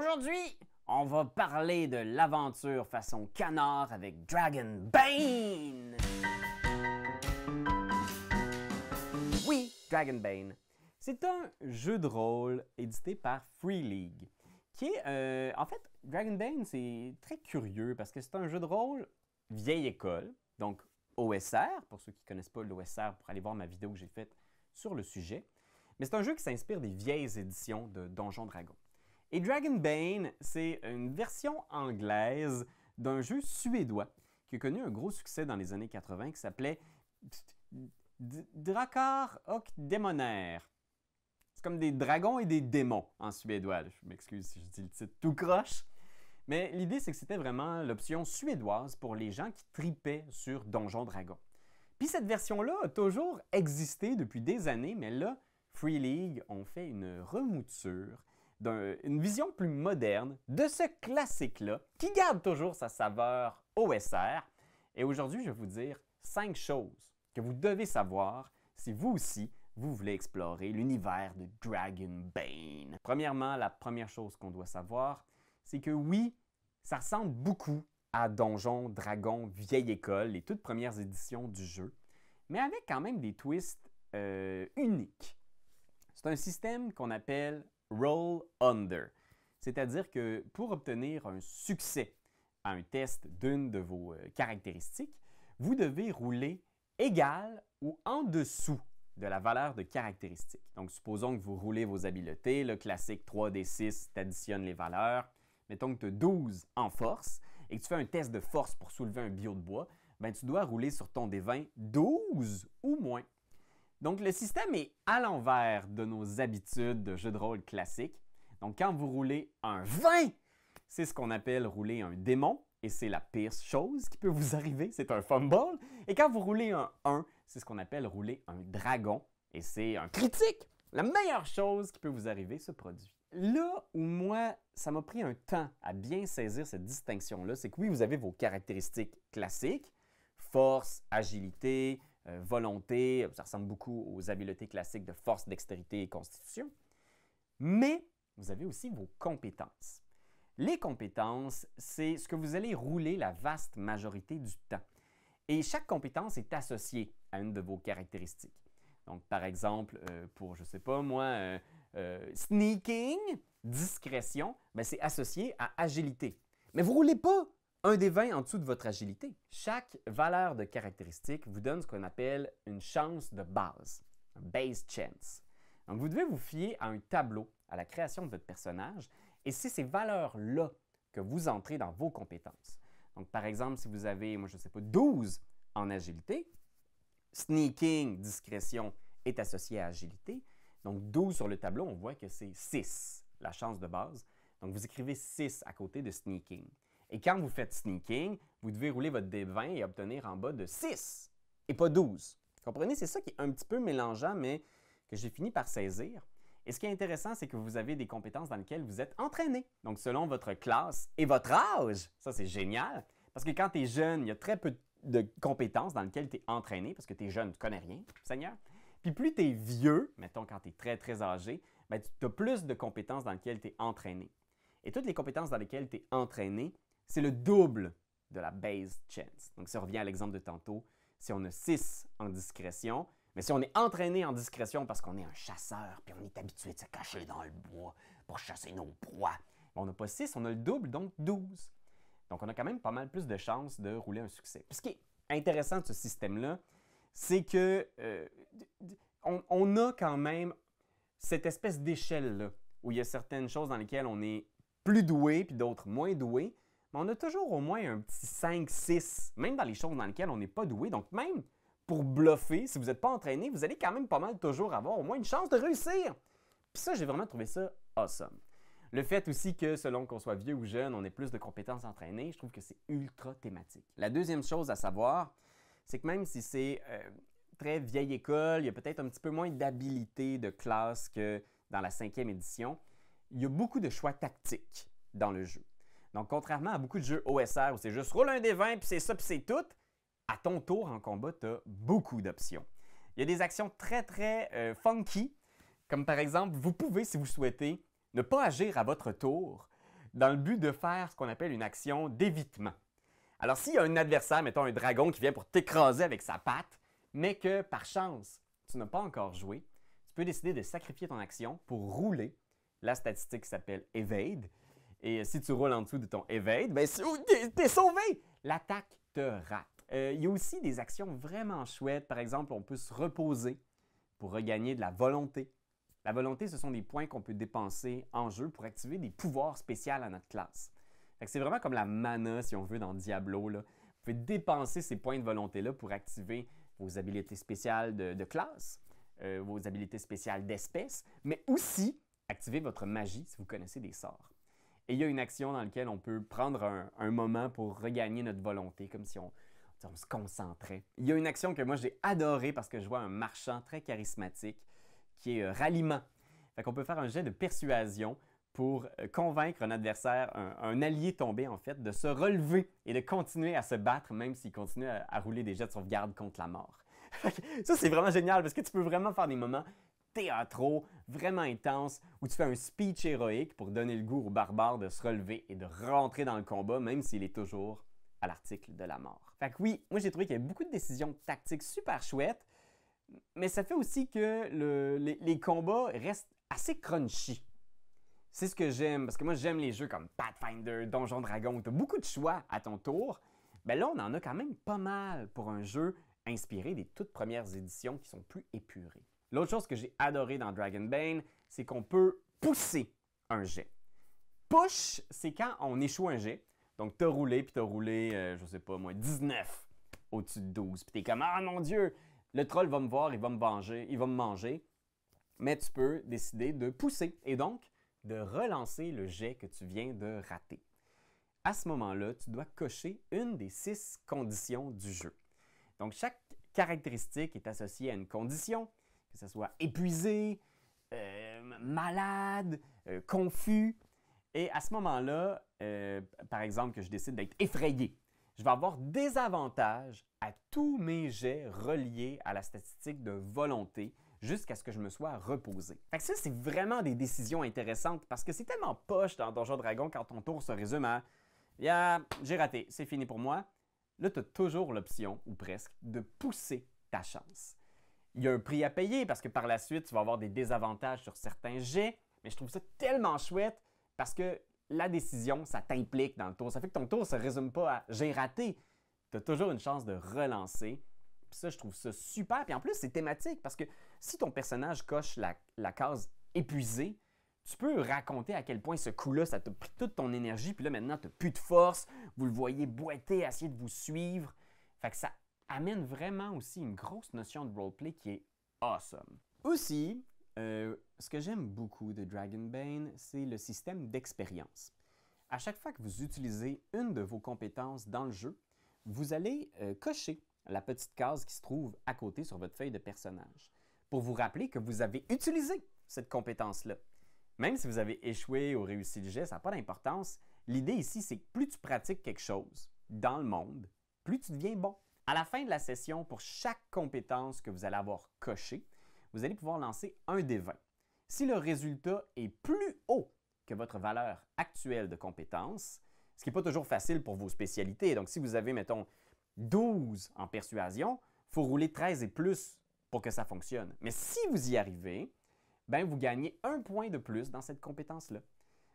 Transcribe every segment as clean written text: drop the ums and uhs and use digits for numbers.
Aujourd'hui, on va parler de l'aventure façon canard avec Dragonbane! Oui, Dragonbane. C'est un jeu de rôle édité par Free League, qui est, en fait, Dragonbane, c'est très curieux parce que c'est un jeu de rôle vieille école, donc OSR, pour ceux qui ne connaissent pas l'OSR, pour aller voir ma vidéo que j'ai faite sur le sujet. Mais c'est un jeu qui s'inspire des vieilles éditions de Donjons Dragons. Et Dragonbane, c'est une version anglaise d'un jeu suédois qui a connu un gros succès dans les années 80 qui s'appelait Drakar och Demoner. C'est comme des dragons et des démons en suédois. Je m'excuse si je dis le titre tout croche. Mais l'idée, c'est que c'était vraiment l'option suédoise pour les gens qui tripaient sur Donjons Dragons. Puis cette version-là a toujours existé depuis des années, mais là, Free League ont fait une remouture, une vision plus moderne de ce classique-là, qui garde toujours sa saveur OSR. Et aujourd'hui, je vais vous dire 5 choses que vous devez savoir si vous aussi, vous voulez explorer l'univers de Dragonbane. Premièrement, la première chose qu'on doit savoir, c'est que oui, ça ressemble beaucoup à Donjons Dragons vieille école, les toutes premières éditions du jeu, mais avec quand même des twists uniques. C'est un système qu'on appelle Roll Under, c'est-à-dire que pour obtenir un succès à un test d'une de vos caractéristiques, vous devez rouler égal ou en dessous de la valeur de caractéristique. Donc, supposons que vous roulez vos habiletés, le classique 3d6, tu additionnes les valeurs. Mettons que tu as 12 en force et que tu fais un test de force pour soulever un bio de bois, ben, tu dois rouler sur ton D20 12 ou moins. Donc, le système est à l'envers de nos habitudes de jeu de rôle classique. Donc, quand vous roulez un 20, c'est ce qu'on appelle rouler un démon, et c'est la pire chose qui peut vous arriver, c'est un fumble. Et quand vous roulez un 1, c'est ce qu'on appelle rouler un dragon, et c'est un critique. La meilleure chose qui peut vous arriver se produit. Là où moi, ça m'a pris un temps à bien saisir cette distinction-là, c'est que oui, vous avez vos caractéristiques classiques, force, agilité, volonté, ça ressemble beaucoup aux habiletés classiques de force, dextérité et constitution. Mais vous avez aussi vos compétences. Les compétences, c'est ce que vous allez rouler la vaste majorité du temps. Et chaque compétence est associée à une de vos caractéristiques. Donc, par exemple, pour, je ne sais pas moi, sneaking, discrétion, ben, c'est associé à agilité. Mais vous ne roulez pas un des 20 en dessous de votre agilité. Chaque valeur de caractéristique vous donne ce qu'on appelle une chance de base, un base chance. Donc, vous devez vous fier à un tableau à la création de votre personnage et c'est ces valeurs-là que vous entrez dans vos compétences. Donc, par exemple, si vous avez, moi, je ne sais pas, 12 en agilité, sneaking, discrétion est associé à agilité. Donc, 12 sur le tableau, on voit que c'est 6, la chance de base. Donc, vous écrivez 6 à côté de sneaking. Et quand vous faites sneaking, vous devez rouler votre D20 et obtenir en bas de 6 et pas 12. Vous comprenez? C'est ça qui est un petit peu mélangeant, mais que j'ai fini par saisir. Et ce qui est intéressant, c'est que vous avez des compétences dans lesquelles vous êtes entraîné. Donc, selon votre classe et votre âge, ça c'est génial. Parce que quand tu es jeune, il y a très peu de compétences dans lesquelles tu es entraîné, parce que tu es jeune, tu ne connais rien, Seigneur. Puis plus tu es vieux, mettons quand tu es très, très âgé, ben, tu as plus de compétences dans lesquelles tu es entraîné. Et toutes les compétences dans lesquelles tu es entraîné, c'est le double de la base chance. Donc, si on revient à l'exemple de tantôt, si on a 6 en discrétion, mais si on est entraîné en discrétion parce qu'on est un chasseur puis on est habitué de se cacher dans le bois pour chasser nos proies, on n'a pas 6, on a le double, donc 12. Donc, on a quand même pas mal plus de chances de rouler un succès. Puis ce qui est intéressant de ce système-là, c'est que on a quand même cette espèce d'échelle-là où il y a certaines choses dans lesquelles on est plus doué puis d'autres moins doué, mais on a toujours au moins un petit 5-6, même dans les choses dans lesquelles on n'est pas doué. Donc, même pour bluffer, si vous n'êtes pas entraîné, vous allez quand même pas mal toujours avoir au moins une chance de réussir. Puis ça, j'ai vraiment trouvé ça awesome. Le fait aussi que, selon qu'on soit vieux ou jeune, on ait plus de compétences entraînées, je trouve que c'est ultra thématique. La deuxième chose à savoir, c'est que même si c'est très vieille école, il y a peut-être un petit peu moins d'habilité de classe que dans la 5e édition, il y a beaucoup de choix tactiques dans le jeu. Donc, contrairement à beaucoup de jeux OSR où c'est juste roule un des 20 puis c'est ça puis c'est tout, à ton tour en combat, tu as beaucoup d'options. Il y a des actions très, très funky, comme par exemple, vous pouvez, si vous souhaitez, ne pas agir à votre tour, dans le but de faire ce qu'on appelle une action d'évitement. Alors, s'il y a un adversaire, mettons un dragon qui vient pour t'écraser avec sa patte, mais que par chance, tu n'as pas encore joué, tu peux décider de sacrifier ton action pour rouler la statistique qui s'appelle Evade. Et si tu roules en dessous de ton Evade, ben t'es sauvé! L'attaque te rate. Il y a aussi des actions vraiment chouettes. Par exemple, on peut se reposer pour regagner de la volonté. La volonté, ce sont des points qu'on peut dépenser en jeu pour activer des pouvoirs spéciaux à notre classe. C'est vraiment comme la mana, si on veut, dans Diablo, là. Vous pouvez dépenser ces points de volonté-là pour activer vos habilités spéciales de classe, vos habilités spéciales d'espèce, mais aussi activer votre magie si vous connaissez des sorts. Et il y a une action dans laquelle on peut prendre un moment pour regagner notre volonté, comme si on se concentrait. Il y a une action que moi j'ai adorée parce que je vois un marchand très charismatique qui est ralliement. Fait qu'on peut faire un jet de persuasion pour convaincre un adversaire, un allié tombé en fait, de se relever et de continuer à se battre même s'il continue à rouler des jets de sauvegarde contre la mort. Ça, c'est vraiment génial parce que tu peux vraiment faire des moments théâtraux, vraiment intenses, où tu fais un speech héroïque pour donner le goût au barbare de se relever et de rentrer dans le combat, même s'il est toujours à l'article de la mort. Fait que oui, moi j'ai trouvé qu'il y avait beaucoup de décisions tactiques super chouettes, mais ça fait aussi que les combats restent assez crunchy. C'est ce que j'aime, parce que moi j'aime les jeux comme Pathfinder, Donjon Dragon, où tu as beaucoup de choix à ton tour. Ben là, on en a quand même pas mal pour un jeu inspiré des toutes premières éditions qui sont plus épurées. L'autre chose que j'ai adoré dans Dragonbane, c'est qu'on peut pousser un jet. Push, c'est quand on échoue un jet. Donc, tu as roulé, puis tu as roulé, je sais pas moi, 19 au-dessus de 12. Puis tu es comme, ah mon Dieu, le troll va me voir, il va me manger. Mais tu peux décider de pousser et donc de relancer le jet que tu viens de rater. À ce moment-là, tu dois cocher une des 6 conditions du jeu. Donc, chaque caractéristique est associée à une condition, que ce soit épuisé, malade, confus. Et à ce moment-là, par exemple, que je décide d'être effrayé, je vais avoir des avantages à tous mes jets reliés à la statistique de volonté jusqu'à ce que je me sois reposé. Fait que ça, c'est vraiment des décisions intéressantes parce que c'est tellement poche dans Donjon Dragon quand ton tour se résume à « j'ai raté, c'est fini pour moi ». Là, tu as toujours l'option, ou presque, de pousser ta chance. Il y a un prix à payer parce que par la suite, tu vas avoir des désavantages sur certains jets, mais je trouve ça tellement chouette parce que la décision, ça t'implique dans le tour. Ça fait que ton tour ne se résume pas à « j'ai raté ». Tu as toujours une chance de relancer. Puis ça, je trouve ça super. Puis en plus, c'est thématique parce que si ton personnage coche la case épuisée, tu peux raconter à quel point ce coup-là, ça t'a pris toute ton énergie. Puis là, maintenant, tu n'as plus de force. Vous le voyez boiter, essayer de vous suivre. Fait que ça amène vraiment aussi une grosse notion de roleplay qui est awesome. Aussi, ce que j'aime beaucoup de Dragonbane, c'est le système d'expérience. À chaque fois que vous utilisez une de vos compétences dans le jeu, vous allez cocher la petite case qui se trouve à côté sur votre feuille de personnage pour vous rappeler que vous avez utilisé cette compétence-là. Même si vous avez échoué ou réussi le jet, ça n'a pas d'importance. L'idée ici, c'est que plus tu pratiques quelque chose dans le monde, plus tu deviens bon. À la fin de la session, pour chaque compétence que vous allez avoir cochée, vous allez pouvoir lancer un des 20. Si le résultat est plus haut que votre valeur actuelle de compétence, ce qui n'est pas toujours facile pour vos spécialités. Donc, si vous avez, mettons, 12 en persuasion, il faut rouler 13 et plus pour que ça fonctionne. Mais si vous y arrivez, ben vous gagnez un point de plus dans cette compétence-là.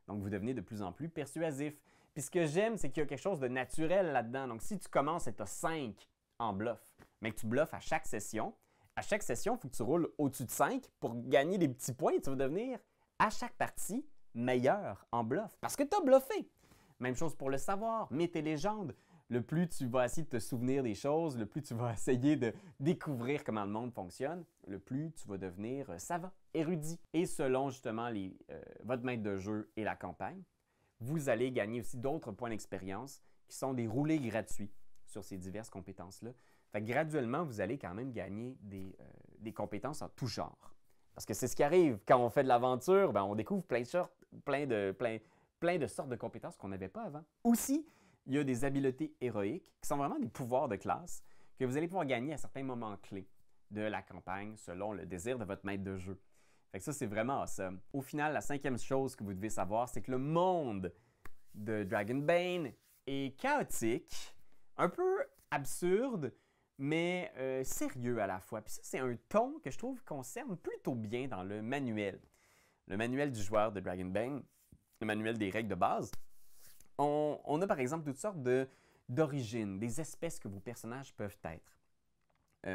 Donc, vous devenez de plus en plus persuasif. Puis ce que j'aime, c'est qu'il y a quelque chose de naturel là-dedans. Donc, si tu commences et tu as 5 en bluff, mais que tu bluffes à chaque session, il faut que tu roules au-dessus de 5 pour gagner des petits points. Tu vas devenir, à chaque partie, meilleur en bluff parce que tu as bluffé. Même chose pour le savoir, mais tes légendes. Le plus tu vas essayer de te souvenir des choses, le plus tu vas essayer de découvrir comment le monde fonctionne, le plus tu vas devenir savant, érudit. Et selon justement votre maître de jeu et la campagne, vous allez gagner aussi d'autres points d'expérience qui sont des roulés gratuits sur ces diverses compétences-là. Fait que graduellement, vous allez quand même gagner des compétences en tout genre. Parce que c'est ce qui arrive quand on fait de l'aventure, ben on découvre plein de sortes de compétences qu'on n'avait pas avant. Aussi, il y a des habiletés héroïques qui sont vraiment des pouvoirs de classe que vous allez pouvoir gagner à certains moments clés de la campagne selon le désir de votre maître de jeu. Fait que ça, c'est vraiment awesome. Au final, la 5e chose que vous devez savoir, c'est que le monde de Dragonbane est chaotique, un peu absurde, mais sérieux à la fois. Puis ça, c'est un ton que je trouve concerne plutôt bien dans le manuel. Le manuel du joueur de Dragonbane, le manuel des règles de base. On a par exemple toutes sortes d'origines, des espèces que vos personnages peuvent être.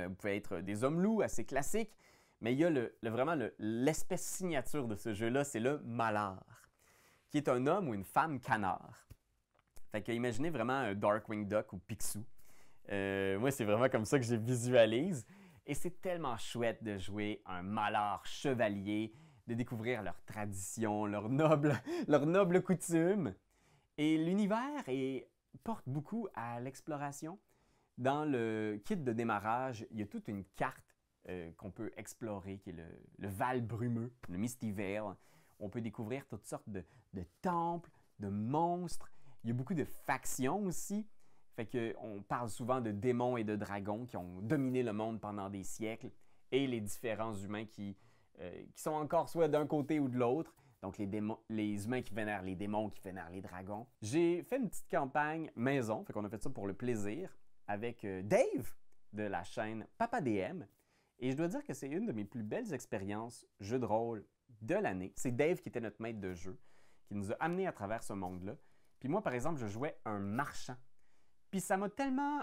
Vous pouvez être des hommes-loups assez classiques, mais il y a vraiment l'espèce signature de ce jeu-là, c'est le Malar, qui est un homme ou une femme canard. Fait que imaginez vraiment un Darkwing Duck ou Picsou. Moi, c'est vraiment comme ça que je visualise. Et c'est tellement chouette de jouer un Malar chevalier, de découvrir leurs traditions, leurs nobles coutumes. Et l'univers porte beaucoup à l'exploration. Dans le kit de démarrage, il y a toute une carte qu'on peut explorer, qui est le Val brumeux, le Misty Vale. On peut découvrir toutes sortes de temples, de monstres. Il y a beaucoup de factions aussi. Fait qu'on parle souvent de démons et de dragons qui ont dominé le monde pendant des siècles et les différents humains qui sont encore soit d'un côté ou de l'autre. Donc les humains qui vénèrent les démons, qui vénèrent les dragons. J'ai fait une petite campagne maison, fait qu'on a fait ça pour le plaisir, avec Dave de la chaîne Papa DM. Et je dois dire que c'est une de mes plus belles expériences jeu de rôle de l'année. C'est Dave qui était notre maître de jeu, qui nous a amenés à travers ce monde-là. Puis moi, par exemple, je jouais un marchand. Puis ça m'a tellement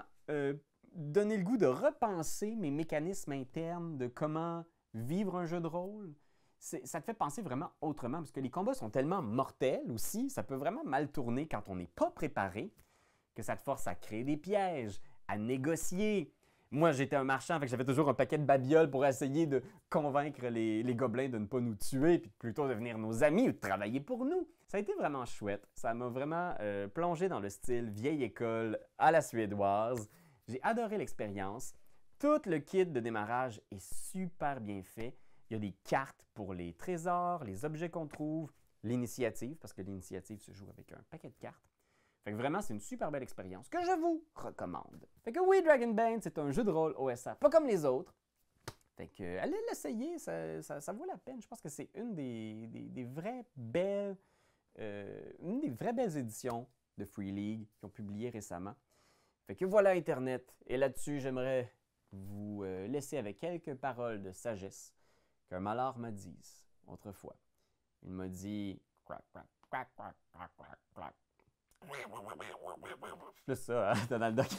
donné le goût de repenser mes mécanismes internes de comment vivre un jeu de rôle. Ça te fait penser vraiment autrement, parce que les combats sont tellement mortels aussi, ça peut vraiment mal tourner quand on n'est pas préparé, que ça te force à créer des pièges, à négocier. Moi, j'étais un marchand, fait que j'avais toujours un paquet de babioles pour essayer de convaincre les gobelins de ne pas nous tuer, puis plutôt de devenir nos amis ou de travailler pour nous. Ça a été vraiment chouette. Ça m'a vraiment plongé dans le style vieille école à la suédoise. J'ai adoré l'expérience. Tout le kit de démarrage est super bien fait. Il y a des cartes pour les trésors, les objets qu'on trouve, l'initiative, parce que l'initiative se joue avec un paquet de cartes. Fait que vraiment, c'est une super belle expérience que je vous recommande. Fait que oui, Dragonbane, c'est un jeu de rôle OSR, pas comme les autres. Fait que allez l'essayer, ça vaut la peine. Je pense que c'est une des vraies belles éditions de Free League qui ont publié récemment. Fait que voilà Internet. Et là-dessus, j'aimerais vous laisser avec quelques paroles de sagesse qu'un malheur m'a dit autrefois. Il m'a dit crac, crac, crac, crac, crac, crac, crac. Plus ça, hein, Donald Duck.